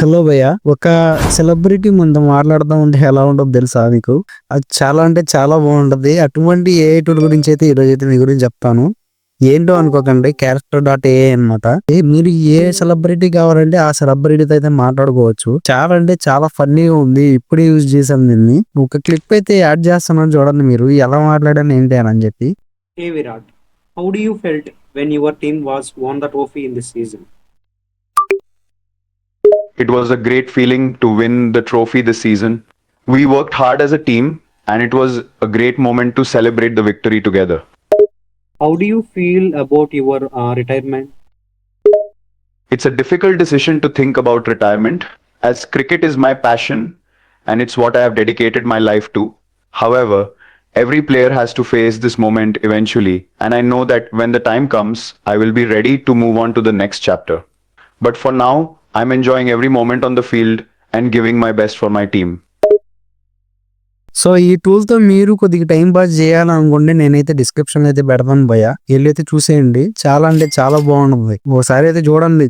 Hello భయ్య, ఒక celebrity ముందు మాట్లాడదాం ఉంటే ఎలా ఉండదు తెలుసా మీకు? అది చాలా అంటే చాలా బాగుంటది. అటువంటి ఏఐ టూల్ గురించి అయితే ఈ రోజు అయితే మీ గురించి చెప్తాను. ఏంటో అనుకోకండి, క్యారెక్టర్.ఏఐ అనమాట. మీరు ఏ సెలబ్రిటీ కావాలంటే ఆ సెలబ్రిటీతో అయితే మాట్లాడుకోవచ్చు. చాలా అంటే చాలా ఫన్నీగా ఉంది. ఇప్పుడే యూజ్ చేశాను దీన్ని. ఒక క్లిప్ అయితే యాడ్ చేస్తున్నాను చూడండి, మీరు ఎలా మాట్లాడాను ఏంటి అని చెప్పి. Hey Virat, how do you felt when your team was won the trophy in this season? It was a great feeling to win the trophy this season. We worked hard as a team, and it was a great moment to celebrate the victory together. How do you feel about your retirement? It's a difficult decision to think about retirement, as cricket is my passion and it's what I have dedicated my life to. However, every player has to face this moment eventually, and I know that when the time comes, I will be ready to move on to the next chapter. But for now, I'm enjoying every moment on the field and giving my best for my team. So ఈ tool తో మీరు కొద్దిగా time pass చేయాలనుకుంటే నేనైతే description అయితే పెడతాను భయ్య, వెళ్ళి అయితే చూసేయండి. చాలా అంటే చాలా బాగుంటుంది. ఒకసారి అయితే చూడండి.